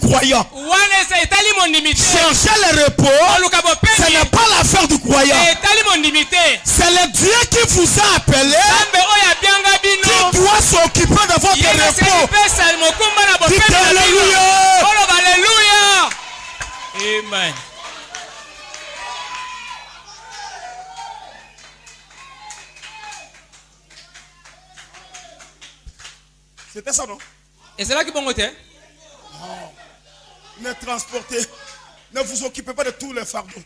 croyant. Chercher le repos, ce n'est pas l'affaire du croyant. C'est le Dieu qui vous a appelé qui doit s'occuper de votre repos. Dites Alléluia. Amen. C'était ça, non? Et c'est là qui bon côté. Ne transportez, ne vous occupez pas de tous les fardeaux.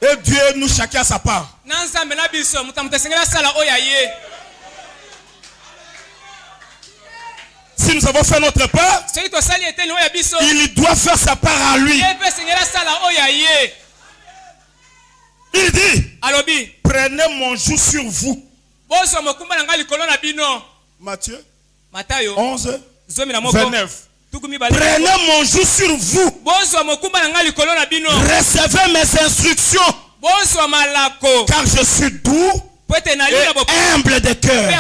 Et Dieu nous chacun à sa part. Si nous avons fait notre part, il doit faire sa part à lui. Il dit, prenez mon joug sur vous. Matthieu 11, 29. Prenez mon joug sur vous. Recevez mes instructions. Car je suis doux et humble de cœur. Et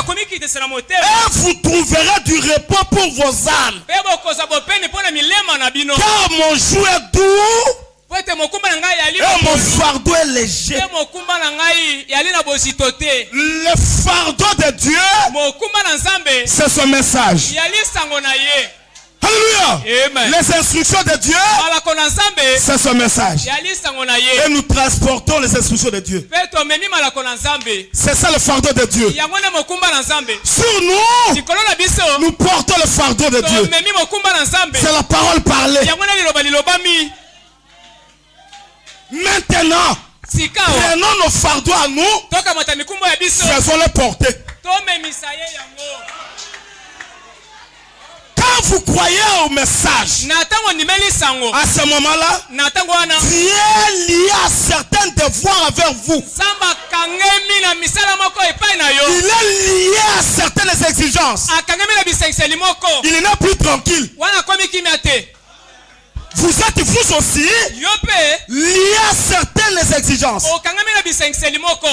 vous trouverez du repos pour vos âmes. Car mon joug est doux et mon fardeau est léger. Le fardeau de Dieu, c'est son message. Alléluia. Amen. Les instructions de Dieu, c'est son message. Et nous transportons les instructions de Dieu. C'est ça le fardeau de Dieu. Sur nous, nous portons le fardeau de Dieu. C'est la parole parlée. Maintenant, prenons nos fardeaux à nous, faisons-les porter. Quand vous croyez au message, à ce moment-là, Dieu est lié à certains devoirs avec vous. Il est lié à certaines exigences. Il n'est plus tranquille. Vous êtes vous aussi liés à certaines exigences.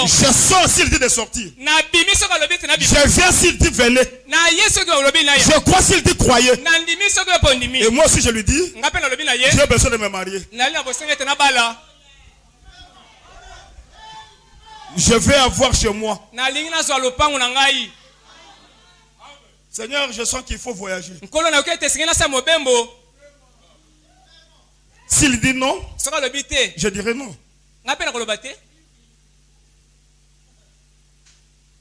Je sors s'il dit de sortir. Je viens s'il dit venez. Je crois s'il dit croyez. Et moi aussi je lui dis, j'ai besoin de me marier. Je vais avoir chez moi. Seigneur, je sens qu'il faut voyager. S'il dit non, je dirai non.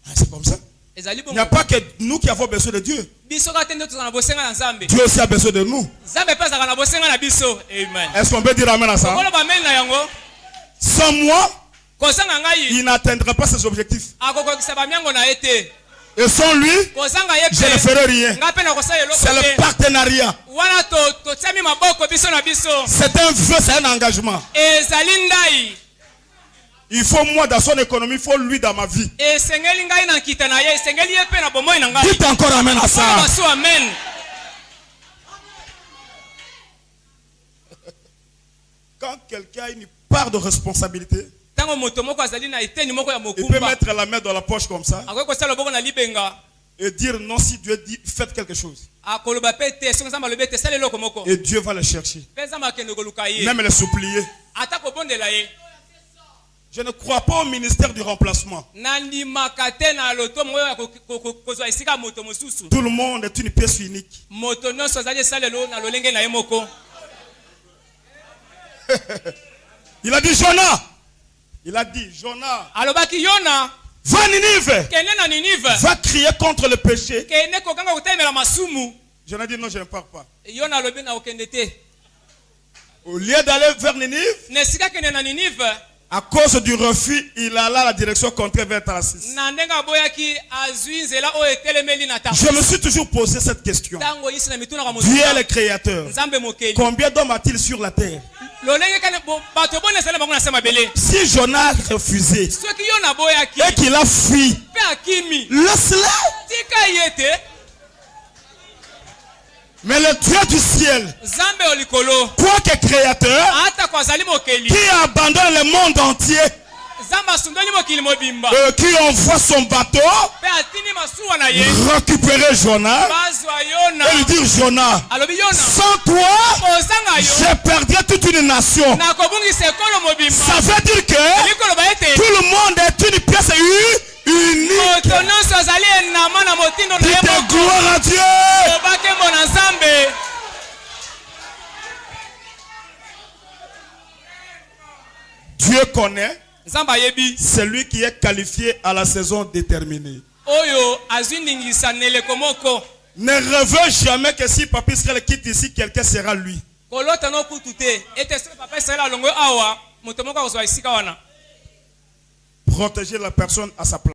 C'est comme ça. Il n'y a pas que nous qui avons besoin de Dieu. Dieu aussi a besoin de nous. Est-ce qu'on peut dire amen à ça? Sans moi, il n'atteindra pas ses objectifs. Et sans lui, je ne ferai rien. C'est le partenariat. C'est un vœu, c'est un engagement. Il faut moi dans son économie, il faut lui dans ma vie. Dites encore amen à ça. Quand quelqu'un a une part de responsabilité, il peut mettre la main dans la poche comme ça et dire non si Dieu dit faites quelque chose. Et Dieu va le chercher. Même le supplier. Je ne crois pas au ministère du remplacement. Tout le monde est une pièce unique. Il a dit Jonah. Il a dit Jonah. Va à Ninive. Va crier contre le péché. Jonah dit non, je ne pars pas. Au lieu d'aller vers Ninive, à cause du refus, il alla à la direction contraire vers Tarsis. Je me suis toujours posé cette question. Dieu est le créateur. Combien d'hommes a-t-il sur la terre? Si Jonah a refusé et qu'il a fui, laisse-le. Mais le Dieu du ciel, quoi que créateur, qui abandonne le monde entier, qui envoie son bateau récupérer Jonah, et lui dit dire Jonah, sans toi, je perdrais toute une nation. Ça veut dire que tout le monde est une pièce unique. Dites gloire à Dieu. Dieu connaît celui qui est qualifié à la saison déterminée. Ne rêvez jamais que si Papa Israël quitte ici, quelqu'un sera lui. Protéger la personne à sa place.